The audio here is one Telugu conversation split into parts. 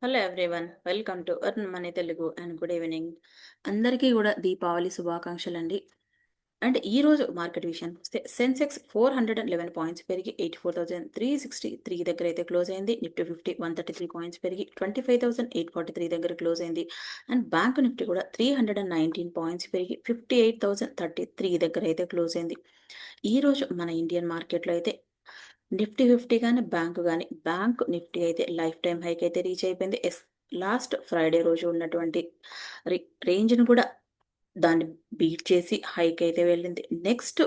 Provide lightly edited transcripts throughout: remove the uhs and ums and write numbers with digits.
Hello everyone, welcome to earn money Telugu and good evening. అందరికీ కూడా దీపావళి శుభాకాంక్షలు అండి. అండ్ ఈ రోజు మార్కెట్ విషయానికి వస్తే సెన్సెక్స్ 411 పాయింట్స్ పెరిగి 84,363 దగ్గర అయితే క్లోజ్ అయింది. నిఫ్టీ 50 133 పాయింట్స్ పెరిగి 25,843 దగ్గర క్లోజ్ అయింది. అండ్ బ్యాంక్ నిఫ్టీ కూడా 319 పాయింట్స్ పెరిగి 58,033 దగ్గర అయితే క్లోజ్ అయింది. ఈ రోజు మన ఇండియన్ మార్కెట్లో అయితే నిఫ్టీ 50 కానీ బ్యాంక్ నిఫ్టీ అయితే లైఫ్ టైం హైక్ అయితే రీచ్ అయిపోయింది. లాస్ట్ ఫ్రైడే రోజు ఉన్నటువంటి రేంజ్ను కూడా దాన్ని బీట్ చేసి హైక్ అయితే వెళ్ళింది. నెక్స్ట్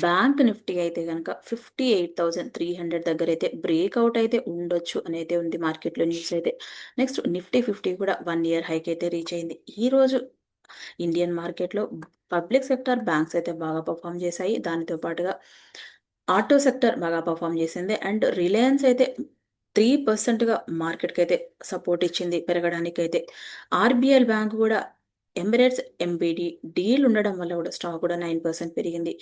బ్యాంక్ నిఫ్టీ అయితే కనుక 58,300 దగ్గర అయితే బ్రేక్అవుట్ అయితే ఉండొచ్చు అని అయితే ఉంది మార్కెట్లో న్యూస్ అయితే. నెక్స్ట్ నిఫ్టీ 50 కూడా 1 ఇయర్ హైక్ అయితే రీచ్ అయింది. ఈ రోజు ఇండియన్ మార్కెట్లో పబ్లిక్ సెక్టర్ బ్యాంక్స్ అయితే బాగా పర్ఫామ్ చేశాయి. దానితో పాటుగా ఆటో సెక్టర్ బాగా పర్ఫామ్ చేసింది. అండ్ రిలయన్స్ అయితే 3%గా మార్కెట్కి అయితే సపోర్ట్ ఇచ్చింది పెరగడానికి అయితే. ఆర్బిఎల్ బ్యాంక్ కూడా ఎమిరేట్స్ ఎంబీడీ డీల్ ఉండడం వల్ల కూడా స్టాక్ కూడా 9% పెరిగింది.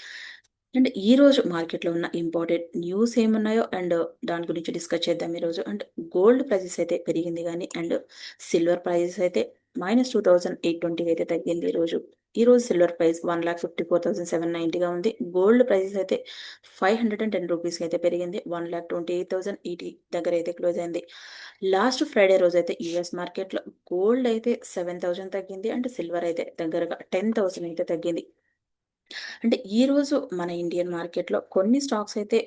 అండ్ ఈ రోజు మార్కెట్లో ఉన్న ఇంపార్టెంట్ న్యూస్ ఏమున్నాయో అండ్ దాని గురించి డిస్కస్ చేద్దాం ఈరోజు. అండ్ గోల్డ్ ప్రైజెస్ అయితే పెరిగింది కానీ అండ్ సిల్వర్ ప్రైజెస్ అయితే -2,820 అయితే తగ్గింది ఈరోజు. ఈరోజు సిల్వర్ ప్రైస్ 1,54,790గా ఉంది. గోల్డ్ ప్రైజెస్ అయితే 510 రూపీస్కి అయితే పెరిగింది. 1,28,080 దగ్గర అయితే క్లోజ్ అయింది. లాస్ట్ ఫ్రైడే రోజు అయితే యూఎస్ మార్కెట్లో గోల్డ్ అయితే 7,000 తగ్గింది. అండ్ సిల్వర్ అయితే దగ్గరగా 10,000 అయితే తగ్గింది. అంటే ఈరోజు మన ఇండియన్ మార్కెట్లో కొన్ని స్టాక్స్ అయితే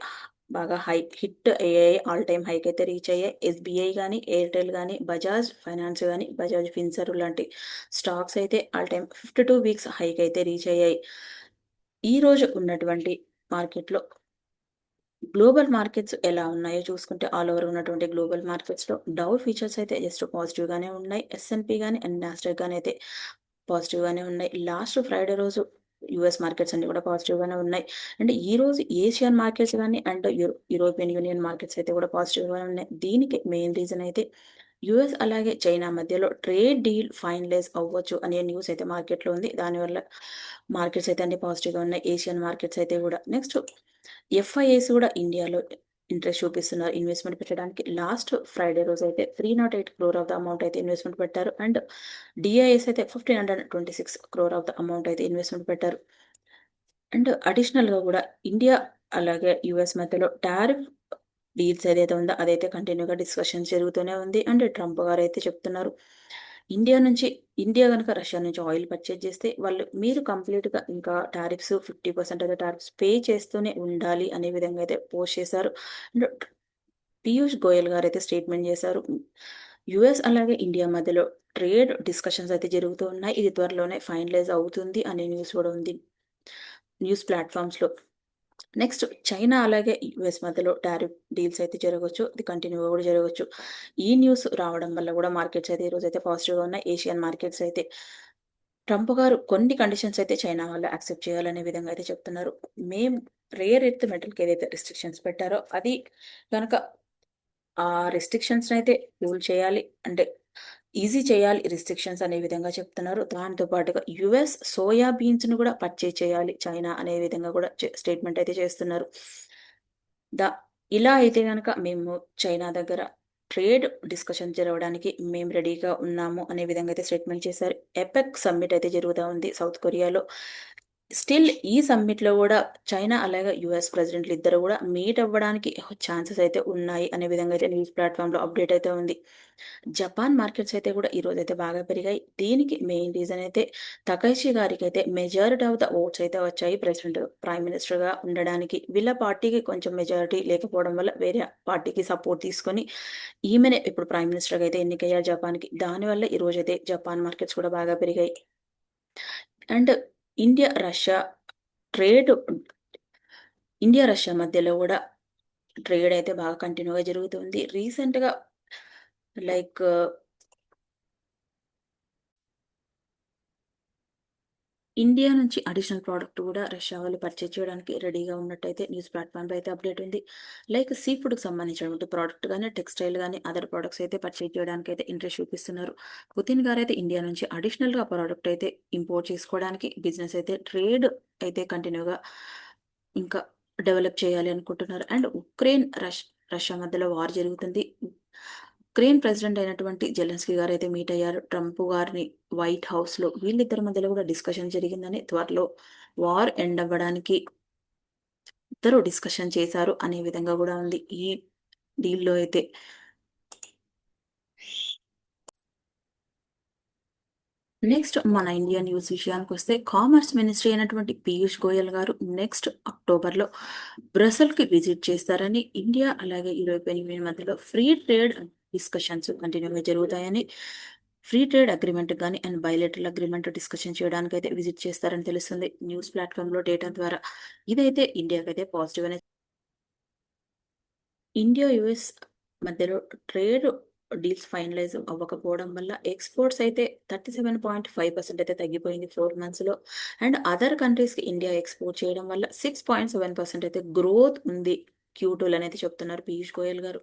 బాగా హిట్ అయ్యాయి. ఆల్ టైమ్ హైక్ అయితే రీచ్ అయ్యాయి. ఎస్బీఐ కానీ, ఎయిర్టెల్ కానీ, బజాజ్ ఫైనాన్స్ కానీ, బజాజ్ ఫిన్సర్ లాంటి స్టాక్స్ అయితే ఆల్ టైమ్ 52 వీక్స్ హైక్ అయితే రీచ్ అయ్యాయి. ఈ రోజు ఉన్నటువంటి మార్కెట్లో గ్లోబల్ మార్కెట్స్ ఎలా ఉన్నాయో చూసుకుంటే ఆల్ ఓవర్ ఉన్నటువంటి గ్లోబల్ మార్కెట్స్లో డౌ ఫీచర్స్ అయితే జస్ట్ పాజిటివ్గానే ఉన్నాయి. ఎస్ఎన్పి కానీ అండ్ నాస్డాక్ కానీ అయితే పాజిటివ్గానే ఉన్నాయి. లాస్ట్ ఫ్రైడే రోజు యుఎస్ మార్కెట్స్ అన్ని కూడా పాజిటివ్గానే ఉన్నాయి. అండ్ ఈ రోజు ఏషియన్ మార్కెట్స్ కానీ అండ్ యూరోపియన్ యూనియన్ మార్కెట్స్ అయితే కూడా పాజిటివ్గానే ఉన్నాయి. దీనికి మెయిన్ రీజన్ అయితే యుఎస్ అలాగే చైనా మధ్యలో ట్రేడ్ డీల్ ఫైనలైజ్ అవ్వచ్చు అనే న్యూస్ అయితే మార్కెట్లో ఉంది. దానివల్ల మార్కెట్స్ అయితే అన్ని పాజిటివ్గా ఉన్నాయి. ఏషియన్ మార్కెట్స్ అయితే కూడా. నెక్స్ట్ ఎఫ్ఐఐస్ కూడా ఇండియాలో ఇంట్రెస్ట్ చూపిస్తున్నారు ఇన్వెస్ట్మెంట్ పెట్టడానికి. లాస్ట్ ఫ్రైడే రోజు అయితే 308 క్రోర్ ఆఫ్ ద అమౌంట్ అయితే ఇన్వెస్ట్మెంట్ పెట్టారు. అండ్ డిఐఎస్ అయితే 1,526 క్రోర్ ఆఫ్ ద అమౌంట్ అయితే ఇన్వెస్ట్మెంట్ పెట్టారు. అండ్ అడిషనల్గా కూడా ఇండియా అలాగే యుఎస్ మధ్యలో టారిఫ్ డీల్స్ ఏదైతే ఉందో అదైతే కంటిన్యూగా డిస్కషన్ జరుగుతూనే ఉంది. అండ్ ట్రంప్ గారు అయితే చెప్తున్నారు ఇండియా కనుక రష్యా నుంచి ఆయిల్ పర్చేజ్ చేస్తే మీరు కంప్లీట్గా ఇంకా టారిఫ్స్ 50% అయితే టారిఫ్స్ పే చేస్తూనే ఉండాలి అనే విధంగా అయితే పోస్ట్ చేశారు. అండ్ పీయూష్ గోయల్ గారు అయితే స్టేట్మెంట్ చేశారు. యుఎస్ అలాగే ఇండియా మధ్యలో ట్రేడ్ డిస్కషన్స్ అయితే జరుగుతూ ఉన్నాయి. ఇది త్వరలోనే ఫైనలైజ్ అవుతుంది అనే న్యూస్ కూడా ఉంది న్యూస్ ప్లాట్ఫామ్స్లో. నెక్స్ట్ చైనా అలాగే యుఎస్ మధ్యలో టారిఫ్ డీల్స్ అయితే జరగవచ్చు. ఇది కంటిన్యూగా కూడా జరగవచ్చు. ఈ న్యూస్ రావడం వల్ల కూడా మార్కెట్స్ అయితే ఈరోజు అయితే పాజిటివ్గా ఉన్నాయి. ఏషియన్ మార్కెట్స్ అయితే ట్రంప్ గారు కొన్ని కండిషన్స్ అయితే చైనా వాళ్ళు యాక్సెప్ట్ చేయాలనే విధంగా అయితే చెప్తున్నారు. మేము రేర్ ఎర్త్ మెటల్కి ఏదైతే రిస్ట్రిక్షన్స్ పెట్టారో అది కనుక ఆ రిస్ట్రిక్షన్స్ అయితే రూల్ చేయాలి, అంటే ఈజీ చేయాలి రిస్ట్రిక్షన్స్ అనే విధంగా చెప్తున్నారు. దాంతో పాటుగా యుఎస్ సోయా బీన్స్ ను కూడా పర్చేజ్ చేయాలి చైనా అనే విధంగా కూడా స్టేట్మెంట్ అయితే చేస్తున్నారు. దా ఇలా అయితే కనుక మేము చైనా దగ్గర ట్రేడ్ డిస్కషన్ జరగడానికి మేము రెడీగా ఉన్నాము అనే విధంగా అయితే స్టేట్మెంట్ చేశారు. ఎపెక్ సమ్మిట్ అయితే జరుగుతూ ఉంది సౌత్ కొరియాలో. స్టిల్ ఈ సమ్మిట్లో కూడా చైనా అలాగే యుఎస్ ప్రెసిడెంట్లు ఇద్దరు కూడా మీట్ అవ్వడానికి ఛాన్సెస్ అయితే ఉన్నాయి అనే విధంగా అయితే న్యూస్ ప్లాట్ఫామ్లో అప్డేట్ అయితే ఉంది. జపాన్ మార్కెట్స్ అయితే కూడా ఈరోజు అయితే బాగా పెరిగాయి. దీనికి మెయిన్ రీజన్ అయితే తకైషి గారికి అయితే మెజారిటీ ఆఫ్ ద ఓట్స్ అయితే వచ్చాయి ప్రైమ్ మినిస్టర్గా ఉండడానికి. వీళ్ళ పార్టీకి కొంచెం మెజారిటీ లేకపోవడం వల్ల వేరే పార్టీకి సపోర్ట్ తీసుకొని ఈమెనే ఇప్పుడు ప్రైమ్ మినిస్టర్గా అయితే ఎన్నికయ్యారు జపాన్కి. దానివల్ల ఈరోజు అయితే జపాన్ మార్కెట్స్ కూడా బాగా పెరిగాయి. And India Russia trade India Russia మధ్యలో కూడా ట్రేడ్ అయితే బాగా కంటిన్యూగా జరుగుతుంది. రీసెంట్గా లైక్ ఇండియా నుంచి అడిషనల్ ప్రోడక్ట్ కూడా రష్యా వాళ్ళు పర్చేజ్ చేయడానికి రెడీగా ఉన్నట్టయితే న్యూస్ ప్లాట్ఫామ్లో అయితే అప్డేట్ ఉంది. లైక్ సీ ఫుడ్కి సంబంధించినటువంటి ప్రోడక్ట్ కానీ టెక్స్టైల్ కానీ అదర్ ప్రోడక్ట్స్ అయితే పర్చేజ్ చేయడానికి అయితే ఇంట్రెస్ట్ చూపిస్తున్నారు. పుతిన్ గారు అయితే ఇండియా నుంచి అడిషనల్గా ప్రోడక్ట్ అయితే ఇంపోర్ట్ చేసుకోవడానికి బిజినెస్ అయితే ట్రేడ్ అయితే కంటిన్యూగా ఇంకా డెవలప్ చేయాలి అనుకుంటున్నారు. అండ్ రష్యా మధ్యలో వార్ జరుగుతుంది. ఉక్రెయిన్ ప్రెసిడెంట్ అయినటువంటి జెలెన్స్కీ గారు అయితే మీట్ అయ్యారు ట్రంప్ గారిని వైట్ హౌస్లో. వీళ్ళిద్దరి మధ్యలో కూడా డిస్కషన్ జరిగిందని, త్వరలో వార్ ఎండ్ అవ్వడానికి ఇద్దరు డిస్కషన్ చేశారు అనే విధంగా కూడా ఉంది ఈ డీల్లో అయితే. నెక్స్ట్ మన ఇండియా న్యూస్ విషయానికి వస్తే, కామర్స్ మినిస్ట్రీ అయినటువంటి పీయూష్ గోయల్ గారు నెక్స్ట్ అక్టోబర్లో బ్రసెల్కి విజిట్ చేస్తారని, ఇండియా అలాగే యూరోపియన్ యూనియన్ మధ్యలో ఫ్రీ ట్రేడ్ డిస్కషన్స్ కంటిన్యూగా జరుగుతాయని, ఫ్రీ ట్రేడ్ అగ్రిమెంట్ కానీ అండ్ బయలేటరల్ అగ్రిమెంట్ డిస్కషన్ చేయడానికి అయితే విజిట్ చేస్తారని తెలుస్తుంది న్యూస్ ప్లాట్ఫామ్లో డేటా ద్వారా. ఇదైతే ఇండియాకి అయితే పాజిటివ్ అనే. ఇండియా యుఎస్ మధ్యలో ట్రేడ్ డీల్స్ ఫైనలైజ్ అవ్వకపోవడం వల్ల ఎక్స్పోర్ట్స్ అయితే 37.5% అయితే తగ్గిపోయింది 4 మంత్స్లో. అండ్ అదర్ కంట్రీస్కి ఇండియా ఎక్స్పోర్ట్ చేయడం వల్ల 6.7% అయితే గ్రోత్ ఉంది Q2 అనేది చెప్తున్నారు పీయూష్ గోయల్ గారు.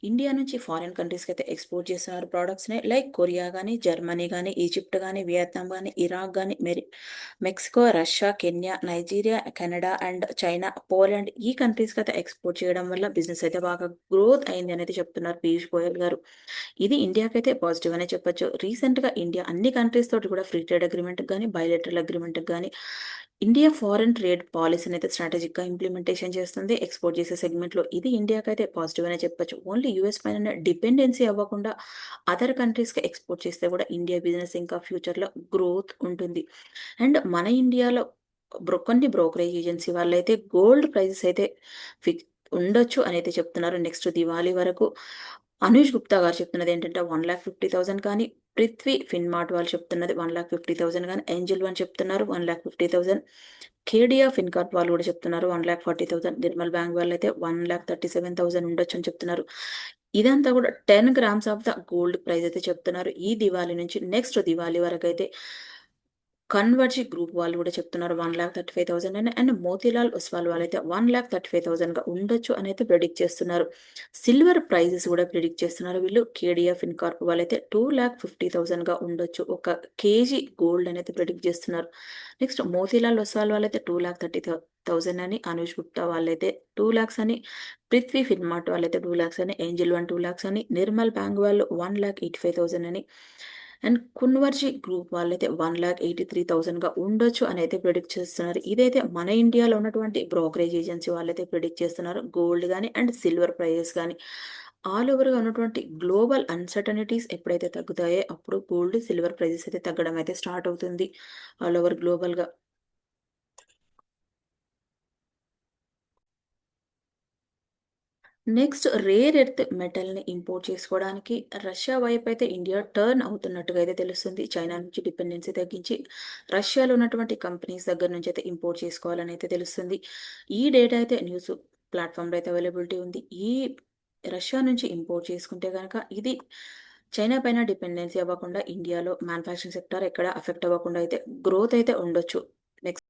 ఇండియా నుంచి ఫారిన్ కంట్రీస్కి అయితే ఎక్స్పోర్ట్ చేస్తున్నారు ప్రోడక్ట్స్ని, లైక్ కొరియా కానీ, జర్మనీ కానీ, ఈజిప్ట్ కానీ, వియత్నాం కానీ, ఇరాక్ కానీ, Mexico, Russia, Kenya, Nigeria, Canada and China, Poland ఈ కంట్రీస్కి అయితే ఎక్స్పోర్ట్ చేయడం వల్ల బిజినెస్ అయితే బాగా గ్రోత్ అయింది అనేది చెప్తున్నారు పీయూష్ గోయల్ గారు. ఇది ఇండియాకైతే పాజిటివ్ అనే చెప్పొచ్చు. రీసెంట్గా ఇండియా అన్ని కంట్రీస్ తోటి కూడా ఫ్రీ ట్రేడ్ అగ్రిమెంట్ కానీ, బయలేటరల్ అగ్రిమెంట్ కానీ ఇండియా ఫారెన్ ట్రేడ్ పాలసీని అయితే స్ట్రాటజిక్గా ఇంప్లిమెంటేషన్ చేస్తుంది ఎక్స్పోర్ట్ చేసే సెగ్మెంట్లో. ఇది ఇండియాకైతే పాజిటివ్ అనే చెప్పొచ్చు. ఓన్లీ యూఎస్ పైన డిపెండెన్సీ అవ్వకుండా అదర్ కంట్రీస్కి ఎక్స్పోర్ట్ చేస్తే కూడా ఇండియా బిజినెస్ ఇంకా ఫ్యూచర్లో గ్రోత్ ఉంటుంది. అండ్ మన ఇండియాలో కొన్ని బ్రోకరేజ్ ఏజెన్సీ వాళ్ళైతే గోల్డ్ ప్రైజెస్ అయితే ఫిక్ ఉండొచ్చు అని అయితే చెప్తున్నారు నెక్స్ట్ దివాళీ వరకు. అనూష్ గుప్తా గారు చెప్తున్నది ఏంటంటే 1,50,000 కానీ, పృథ్వీ ఫిన్మార్ట్ వాళ్ళు చెప్తున్నది 1,50,000 కానీ, ఏంజల్ వన్ చెప్తున్నారు 1,50,000, కేడియా ఫిన్కార్ప్ వాళ్ళు కూడా చెప్తున్నారు 1,40,000, నిర్మల్ బ్యాంక్ వాళ్ళు అయితే 1,37,000 ఉండొచ్చు అని చెప్తున్నారు. ఇదంతా కూడా 10 grams of the gold price అయితే చెప్తున్నారు ఈ దివాళీ నుంచి నెక్స్ట్ దివాళీ వరకు అయితే. కన్వర్జీ గ్రూప్ వాళ్ళు కూడా చెప్తున్నారు 1,35,000 అని, అండ్ మోతీలాల్ ఒస్వాల్ వాళ్ళైతే 1,35,000గా ఉండొచ్చు అని అయితే ప్రిడిక్ట్ చేస్తున్నారు. సిల్వర్ ప్రైజెస్ కూడా ప్రిడిక్ట్ చేస్తున్నారు వీళ్ళు. కేడిఎఫ్ ఇన్కార్ప్ వాళ్ళైతే 2,50,000గా ఉండొచ్చు ఒక కేజీ గోల్డ్ అనేది ప్రిడిక్ట్ చేస్తున్నారు. నెక్స్ట్ మోతీలాల్ ఒస్వాల్ వాళ్ళైతే 2,30,000 అని, అనూష్ గుప్తా వాళ్ళైతే 2 lakhs అని, పృథ్వీ ఫిన్మార్ట్ వాళ్ళైతే 2 lakhs అని, ఏంజల్ వన్ 2 lakhs అని, నిర్మల్ బ్యాంక్ వాళ్ళు 1,85,000 అని, అండ్ కున్వర్జీ గ్రూప్ వాళ్ళైతే 1,83,000గా ఉండొచ్చు అని అయితే ప్రిడిక్ట్ చేస్తున్నారు. ఇదైతే మన ఇండియాలో ఉన్నటువంటి బ్రోకరేజ్ ఏజెన్సీ వాళ్ళైతే ప్రిడిక్ట్ చేస్తున్నారు. గోల్డ్ కానీ అండ్ సిల్వర్ ప్రైజెస్ కానీ ఆల్ ఓవర్గా ఉన్నటువంటి గ్లోబల్ అన్సర్టనిటీస్ ఎప్పుడైతే తగ్గుతాయో అప్పుడు గోల్డ్ సిల్వర్ ప్రైజెస్ అయితే తగ్గడం అయితే స్టార్ట్ అవుతుంది ఆల్ ఓవర్ గ్లోబల్గా. నెక్స్ట్ రేర్ ఎర్త్ మెటల్ని ఇంపోర్ట్ చేసుకోవడానికి రష్యా వైపు అయితే ఇండియా టర్న్ అవుతున్నట్టుగా అయితే తెలుస్తుంది. చైనా నుంచి డిపెండెన్సీ తగ్గించి రష్యాలో ఉన్నటువంటి కంపెనీస్ దగ్గర నుంచి అయితే ఇంపోర్ట్ చేసుకోవాలని అయితే తెలుస్తుంది. ఈ డేటా అయితే న్యూస్ ప్లాట్ఫామ్లో అయితే అవైలబిలిటీ ఉంది. ఈ రష్యా నుంచి ఇంపోర్ట్ చేసుకుంటే కనుక ఇది చైనా పైన డిపెండెన్సీ అవ్వకుండా ఇండియాలో మ్యానుఫ్యాక్చరింగ్ సెక్టర్ ఎక్కడ అఫెక్ట్ అవ్వకుండా అయితే గ్రోత్ అయితే ఉండొచ్చు. నెక్స్ట్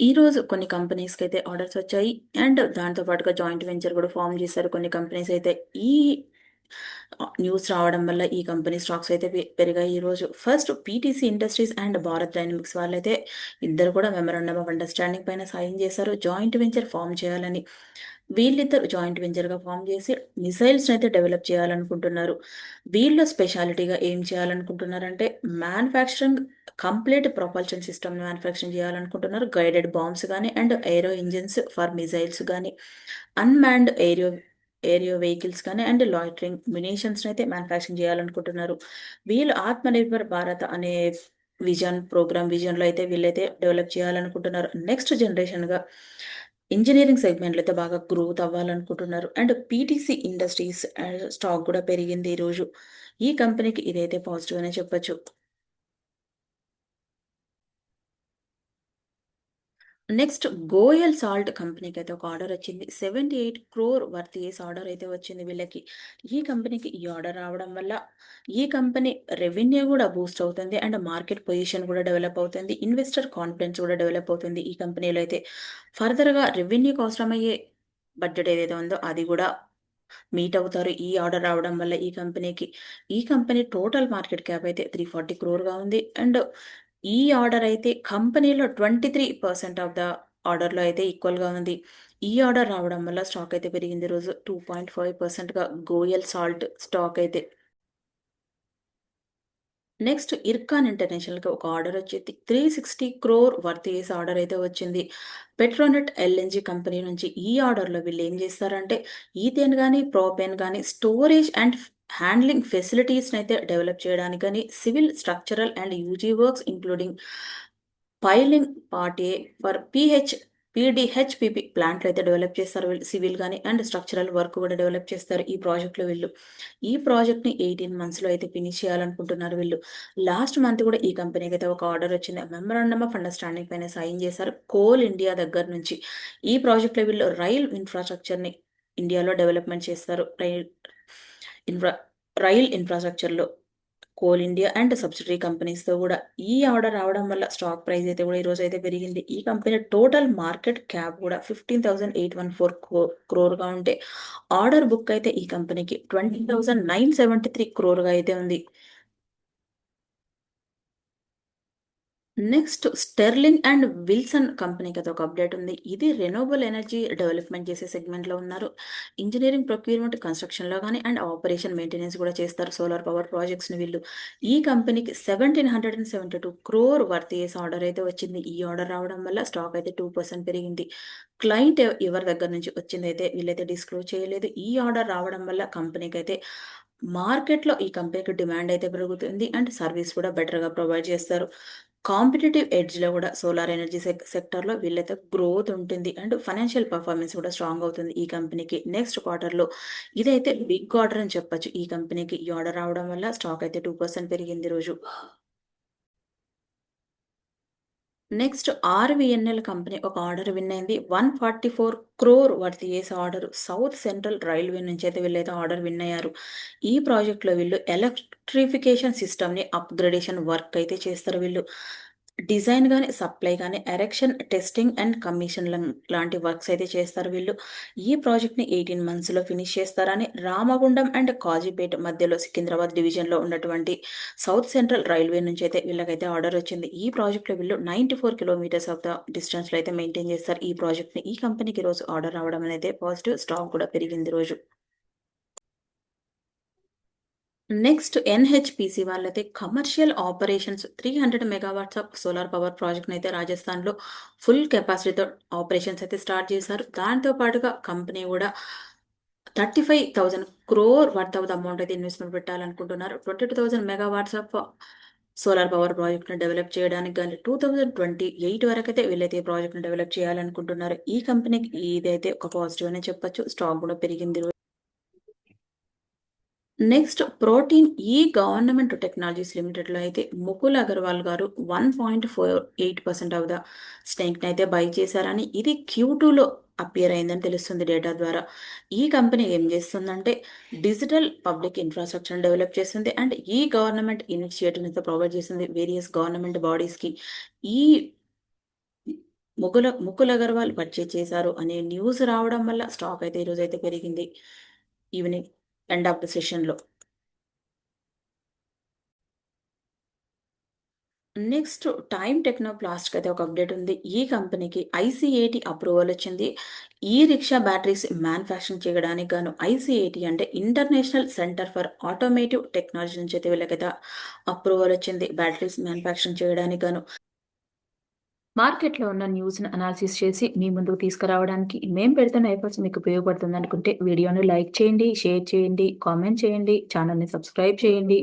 ఈ రోజు కొన్ని కంపెనీస్కి అయితే ఆర్డర్స్ వచ్చాయి అండ్ దాంతో పాటుగా జాయింట్ వెంచర్ కూడా ఫామ్ చేశారు కొన్ని కంపెనీస్ అయితే. ఈ న్యూస్ రావడం వల్ల ఈ కంపెనీ స్టాక్స్ అయితే పెరిగాయి ఈరోజు. First PTC industries and Bharat dynamics వాళ్ళైతే ఇద్దరు కూడా మెమరాండమ్ ఆఫ్ అండర్స్టాండింగ్ పైన సైన్ చేశారు జాయింట్ వెంచర్ ఫామ్ చేయాలని. వీళ్ళిద్దరు జాయింట్ వెంచర్గా ఫామ్ చేసి మిసైల్స్ని అయితే డెవలప్ చేయాలనుకుంటున్నారు. వీళ్ళ స్పెషాలిటీగా ఏం చేయాలనుకుంటున్నారంటే manufacturing complete propulsion system manufacturing చేయాలనుకుంటున్నారు. గైడెడ్ బాంబ్స్ కానీ and aero engines for missiles కానీ, అన్మాన్డ్ ఏరియో వెహికల్స్ కానీ అండ్ లాయిటరింగ్ మినేషన్స్ని అయితే మ్యానుఫ్యాక్చరింగ్ చేయాలనుకుంటున్నారు. వీళ్ళు ఆత్మనిర్భర్ భారత్ అనే విజన్లో అయితే వీళ్ళైతే డెవలప్ చేయాలనుకుంటున్నారు. నెక్స్ట్ జనరేషన్గా ఇంజనీరింగ్ సెగ్మెంట్లో అయితే బాగా గ్రోత్ అవ్వాలనుకుంటున్నారు. అండ్ పీటీసీ ఇండస్ట్రీస్ స్టాక్ కూడా పెరిగింది ఈరోజు. ఈ కంపెనీకి ఇదైతే పాజిటివ్ అనే చెప్పొచ్చు. నెక్స్ట్ గోయల్ సాల్ట్ కంపెనీకి అయితే ఒక ఆర్డర్ వచ్చింది. 78 crore వర్త్ చేసి ఆర్డర్ అయితే వచ్చింది వీళ్ళకి. ఈ కంపెనీకి ఈ ఆర్డర్ రావడం వల్ల ఈ కంపెనీ రెవెన్యూ కూడా బూస్ట్ అవుతుంది అండ్ మార్కెట్ పొజిషన్ కూడా డెవలప్ అవుతుంది. ఇన్వెస్టర్ కాన్ఫిడెన్స్ కూడా డెవలప్ అవుతుంది ఈ కంపెనీలో అయితే. ఫర్దర్గా రెవెన్యూకి అవసరమయ్యే బడ్జెట్ ఏదైతే ఉందో అది కూడా మీట్ అవుతారు ఈ ఆర్డర్ రావడం వల్ల ఈ కంపెనీకి. ఈ కంపెనీ టోటల్ మార్కెట్ క్యాప్ అయితే 340 crore ఉంది అండ్ ఈ ఆర్డర్ అయితే కంపెనీలో 23% ఆఫ్ ద ఆర్డర్లో అయితే ఈక్వల్గా ఉంది. ఈ ఆర్డర్ రావడం వల్ల స్టాక్ అయితే పెరిగింది ఈరోజు 2.5%గా గోయల్ సాల్ట్ స్టాక్ అయితే. నెక్స్ట్ ఇర్కాన్ ఇంటర్నేషనల్‌కి ఒక ఆర్డర్ వచ్చేది 360 క్రోర్ వర్త్ చేసే ఆర్డర్ అయితే వచ్చింది. పెట్రోనెట్ ఎల్ఎన్‌జీ కంపెనీ నుంచి ఈ ఆర్డర్‌లో వీళ్ళు ఏం చేస్తారంటే ఈథేన్ గాని, ప్రోపేన్ గాని స్టోరేజ్ అండ్ హ్యాండ్లింగ్ ఫెసిలిటీస్‌నైతే డెవలప్ చేయడానికని civil, structural and UG works including piling part A for PDHPP ప్లాంట్‌లయితే డెవలప్ చేస్తారు వీళ్ళు. సివిల్ గాని అండ్ స్ట్రక్చరల్ వర్క్ కూడా డెవలప్ చేస్తారు ఈ ప్రాజెక్ట్‌లో వీళ్ళు. ఈ ప్రాజెక్ట్‌ని 18 మంత్స్‌లో అయితే ఫినిష్ చేయాలనుకుంటున్నారు వీళ్ళు. లాస్ట్ మంత్ కూడా ఈ కంపెనీకైతే ఒక ఆర్డర్ వచ్చింది. మెమరాండమ్ ఆఫ్ అండర్‌స్టాండింగ్ పైన సైన్ చేశారు కోల్ ఇండియా దగ్గర నుంచి. ఈ ప్రాజెక్ట్‌లో వీళ్ళు రైల్ ఇన్‌ఫ్రాస్ట్రక్చర్‌ని ఇండియాలో డెవలప్‌మెంట్ చేస్తారు. ఇన్‌ఫ్రా రైల్ ఇన్‌ఫ్రాస్ట్రక్చర్‌లో కోల్ ఇండియా అండ్ సబ్సిడరీ కంపెనీస్‌తో గూడా. ఈ ఆర్డర్ రావడం వల్ల స్టాక్ ప్రైస్ అయితే గూడా ఈరోజైతే పెరిగింది. ఈ కంపెనీ టోటల్ మార్కెట్ క్యాప్ గూడా 15,814 క్రోర్‌గా ఉంటే, ఆర్డర్ బుక్ అయితే ఈ కంపెనీకి 20,973 క్రోర్‌గా అయితే ఉంది. నెక్స్ట్ స్టెర్లింగ్ అండ్ విల్సన్ కంపెనీకి అయితే ఒక అప్డేట్ ఉంది. ఇది రెన్యూవబుల్ ఎనర్జీ డెవలప్‌మెంట్ చేసే సెగ్మెంట్‌లో ఉన్నారు. ఇంజినీరింగ్, ప్రొక్యూర్‌మెంట్, కన్‌స్ట్రక్షన్‌లో గాని అండ్ ఆపరేషన్ మెయింటెనెన్స్ కూడా చేస్తారు సోలార్ పవర్ ప్రాజెక్ట్స్‌ని వీళ్ళు. ఈ కంపెనీకి 1,772 క్రోర్ వర్త్ చేసే ఆర్డర్ అయితే వచ్చింది. ఈ ఆర్డర్ రావడం వల్ల స్టాక్ అయితే 2% పెరిగింది. క్లయింట్ ఎవరి దగ్గర నుంచి వచ్చిందైతే వీళ్ళైతే డిస్క్లోజ్ చేయలేదు. ఈ ఆర్డర్ రావడం వల్ల కంపెనీకైతే మార్కెట్‌లో ఈ కంపెనీకి డిమాండ్ అయితే పెరుగుతుంది అండ్ సర్వీస్ కూడా బెటర్‌గా ప్రొవైడ్ చేస్తారు. కాంపిటీటివ్ ఎడ్జ్‌లో గూడా సోలార్ ఎనర్జీ సెక్టార్‌లో వీళ్ళైతే గ్రోత్ ఉంటుంది. అండ్ ఫైనాన్షియల్ పెర్ఫార్మెన్స్ కూడా స్ట్రాంగ్ అవుతుంది ఈ కంపెనీకి. నెక్స్ట్ క్వార్టర్‌లో ఇదైతే బిగ్ ఆర్డర్ అని చెప్పొచ్చు ఈ కంపెనీకి. ఈ ఆర్డర్ రావడం వల్ల స్టాక్ అయితే 2% పెరిగింది ఈరోజు. నెక్స్ట్ ఆర్‌వీఎన్‌ఎల్ కంపెనీ ఒక ఆర్డర్ విన్ అయింది. 144 క్రోర్ వర్త్ చేసే ఆర్డర్ సౌత్ సెంట్రల్ రైల్వే నుంచి అయితే వీళ్ళైతే ఆర్డర్ విన్ అయ్యారు. ఈ ప్రాజెక్ట్‌లో వీళ్ళు ఎలక్ట్రిఫికేషన్ సిస్టమ్‌ని అప్‌గ్రేడేషన్ వర్క్ అయితే చేస్తారు వీళ్ళు. డిజైన్ గాని, సప్లై గాని, ఎరెక్షన్, టెస్టింగ్ అండ్ కమిషన్‌లం లాంటి వర్క్స్ అయితే చేస్తారు వీళ్ళు. ఈ ప్రాజెక్ట్‌ని 18 మంత్స్‌లో ఫినిష్ చేస్తారని రామగుండం అండ్ కాజీపేట మధ్యలో సికింద్రాబాద్ డివిజన్‌లో ఉన్నటువంటి సౌత్ సెంట్రల్ రైల్వే నుంచి అయితే వీళ్ళకైతే ఆర్డర్ వచ్చింది. ఈ ప్రాజెక్ట్‌లో వీళ్ళు 94 కిలోమీటర్స్ ఆఫ్ ద డిస్టెన్స్‌లో అయితే మెయింటైన్ చేస్తారు ఈ ప్రాజెక్ట్‌ని. ఈ కంపెనీకి ఈరోజు ఆర్డర్ రావడం అనేది పాజిటివ్. స్టాక్ కూడా పెరిగింది ఈరోజు. నెక్స్ట్ ఎన్‌హెచ్‌పీసీ వాళ్ళైతే commercial operations 300 megawatts of solar power ప్రాజెక్ట్‌నైతే రాజస్థాన్‌లో ఫుల్ కెపాసిటీతో ఆపరేషన్స్ అయితే స్టార్ట్ చేశారు. దాంతో పాటుగా కంపెనీ గూడా 35,000 crore worth of the amount అయితే ఇన్వెస్ట్‌మెంట్ పెట్టాలనుకుంటున్నారు. 22,000 మెగావాట్స్ ఆఫ్ సోలార్ పవర్ ప్రాజెక్ట్‌ని డెవలప్ చేయడానికి గాని 2028 వరకైతే వీళ్ళైతే ఈ ప్రాజెక్ట్‌ని డెవలప్ చేయాలనుకుంటున్నారు. ఈ కంపెనీకి ఇదైతే ఒక పాజిటివ్ అనే చెప్పొచ్చు. స్టాక్ గూడా పెరిగింది ఈరోజు. నెక్స్ట్ ప్రోటీన్ ఈ గవర్నమెంట్ టెక్నాలజీస్ లిమిటెడ్‌లో అయితే ముకుల్ అగర్వాల్ గారు 1.48% ఆఫ్ ద స్టేక్‌ని అయితే బై చేశారని, ఇది Q2లో అపియర్ అయిందని తెలుస్తుంది డేటా ద్వారా. ఈ కంపెనీ ఏం చేస్తుందంటే డిజిటల్ పబ్లిక్ ఇన్‌ఫ్రాస్ట్రక్చర్‌ని డెవలప్ చేస్తుంది అండ్ ఈ గవర్నమెంట్ ఇనిషియేటివ్‌ని అయితే ప్రొవైడ్ చేస్తుంది వేరియస్ గవర్నమెంట్ బాడీస్‌కి. ఈ ముకుల్ అగర్వాల్ పర్చేజ్ చేశారు అనే న్యూస్ రావడం వల్ల స్టాక్ అయితే ఈరోజైతే పెరిగింది. ఈవినింగ్ ఎండ్ ఆఫ్ ద సెషన్‌లో. నెక్స్ట్ టైమ్ టెక్నోప్లాస్ట్‌కి అయితే ఒక అప్డేట్ ఉంది. ఈ కంపెనీకి ఐసీఏటీ అప్రూవల్ వచ్చింది. ఈ రిక్షా బ్యాటరీస్ మ్యానుఫ్యాక్చరింగ్ చేయడానికి గాను ఐసీఏటీ అంటే international centre for automotive technology నుంచి అయితే వీళ్ళకైతే అప్రూవల్ వచ్చింది. బ్యాటరీస్ మ్యానుఫ్యాక్చరింగ్ చేయడానికి గాను. మార్కెట్‌లో ఉన్న న్యూస్‌ని అనాలిసిస్ చేసి మీ ముందుకు తీసుకురావడానికి మేము పెడుతున్న ఎఫర్ట్స్ మీకు ఉపయోగపడుతుందనుకుంటే వీడియోని లైక్ చేయండి, షేర్ చేయండి, కామెంట్ చేయండి, ఛానెల్‌ని సబ్స్క్రైబ్ చేయండి.